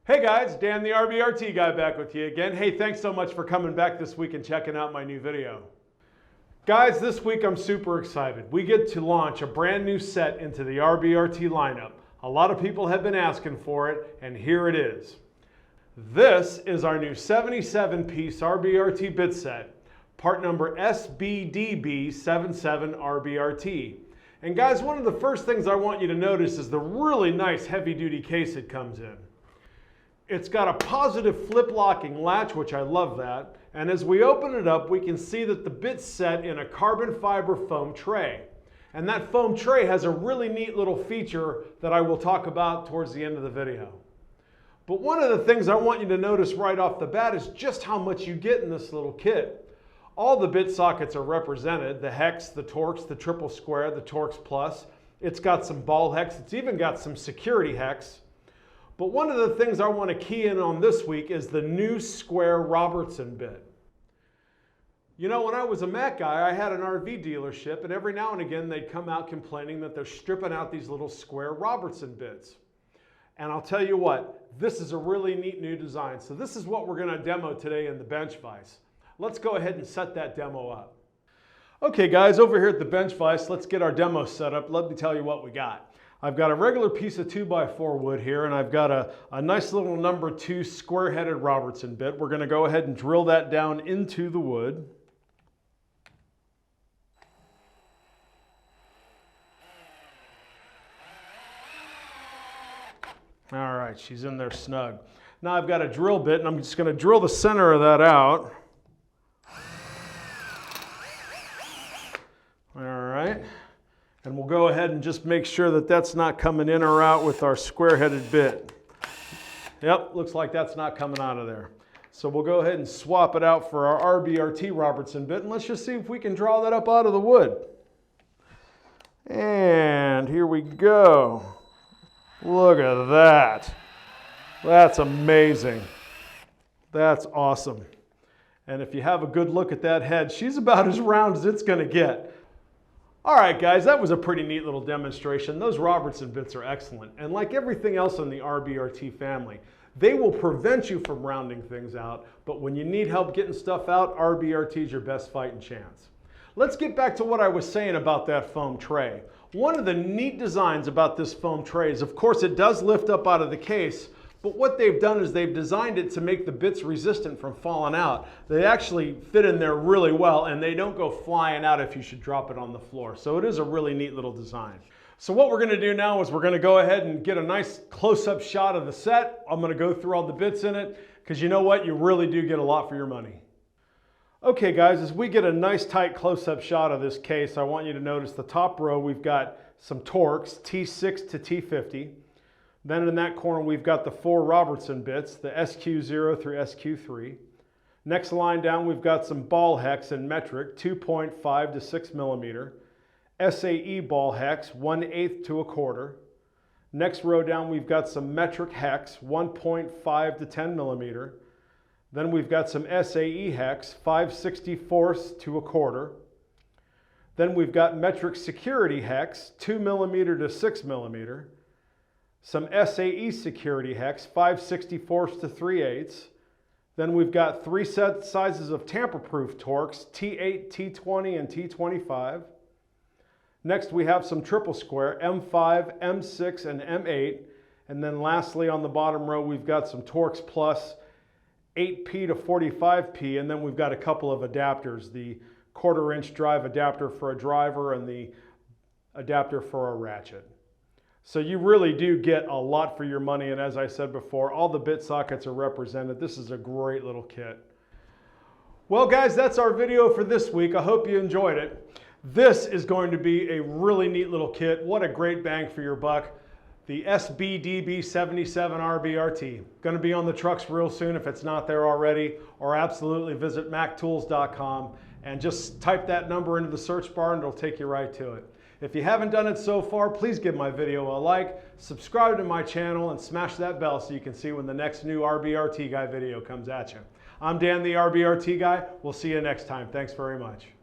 Hey guys, Dan the RBRT Guy back with you again. Hey, thanks so much for coming back this week and checking out my new video. Guys, this week I'm super excited. We get to launch a brand new set into the RBRT lineup. A lot of people have been asking for it, and here it is. This is our new 77-piece RBRT Bit Set, part number SBDB77 RBRT. And guys, one of the first things I want you to notice is the really nice heavy-duty case it comes in. It's got a positive flip-locking latch, which I love that. And as we open it up, we can see that the bit's set in a carbon fiber foam tray. And that foam tray has a really neat little feature that I will talk about towards the end of the video. But one of the things I want you to notice right off the bat is just how much you get in this little kit. All the bit sockets are represented, the hex, the Torx, the triple square, the Torx plus. It's got some ball hex, it's even got some security hex. But one of the things I want to key in on this week is the new square Robertson bit. You know, when I was a Mac guy, I had an RV dealership, and every now and again they'd come out complaining that they're stripping out these little square Robertson bits. And I'll tell you what, this is a really neat new design. So this is what we're going to demo today in the bench vise. Let's go ahead and set that demo up. Okay guys, over here at the bench vise, let's get our demo set up. Let me tell you what we got. I've got a regular piece of 2x4 wood here, and I've got a nice little number 2 square-headed Robertson bit. We're going to go ahead and drill that down into the wood. All right, she's in there snug. Now I've got a drill bit, and I'm just going to drill the center of that out. All right, and we'll go ahead and just make sure that that's not coming in or out with our square-headed bit. Yep, looks like that's not coming out of there. So we'll go ahead and swap it out for our RBRT Robertson bit, and let's just see if we can draw that up out of the wood. And here we go. Look at that. That's amazing. That's awesome. And if you have a good look at that head, she's about as round as it's going to get. All right, guys, that was a pretty neat little demonstration. Those Robertson bits are excellent. And like everything else in the RBRT family, they will prevent you from rounding things out. But when you need help getting stuff out, RBRT is your best fighting chance. Let's get back to what I was saying about that foam tray. One of the neat designs about this foam tray is, of course, it does lift up out of the case, but what they've done is they've designed it to make the bits resistant from falling out. They actually fit in there really well, and they don't go flying out if you should drop it on the floor. So it is a really neat little design. So what we're going to do now is we're going to go ahead and get a nice close-up shot of the set. I'm going to go through all the bits in it, because you know what? You really do get a lot for your money. Okay guys, as we get a nice tight close-up shot of this case, I want you to notice the top row we've got some Torx, T6 to T50. Then in that corner we've got the 4 Robertson bits, the SQ0 through SQ3. Next line down we've got some ball hex in metric, 2.5 to 6 millimeter. SAE ball hex, 1/8 to 1/4. Next row down we've got some metric hex, 1.5 to 10 millimeter. Then we've got some SAE hex, 5/64 to 1/4. Then we've got metric security hex, 2 millimeter to 6 millimeter. Some SAE security hex, 5/64 to 3/8. Then we've got 3 set sizes of tamper-proof Torx, T8, T20, and T25. Next we have some triple square, M5, M6, and M8. And then lastly on the bottom row we've got some Torx plus, 8P to 45P, and then we've got a couple of adapters, the 1/4-inch drive adapter for a driver and the adapter for a ratchet. So you really do get a lot for your money, and as I said before, all the bit sockets are represented. This is a great little kit. Well guys, that's our video for this week. I hope you enjoyed it. This is going to be a really neat little kit. What a great bang for your buck. The SBDB77 RBRT. Going to be on the trucks real soon if it's not there already, or absolutely visit mactools.com and just type that number into the search bar and it'll take you right to it. If you haven't done it so far, please give my video a like, subscribe to my channel, and smash that bell so you can see when the next new RBRT Guy video comes at you. I'm Dan the RBRT Guy. We'll see you next time. Thanks very much.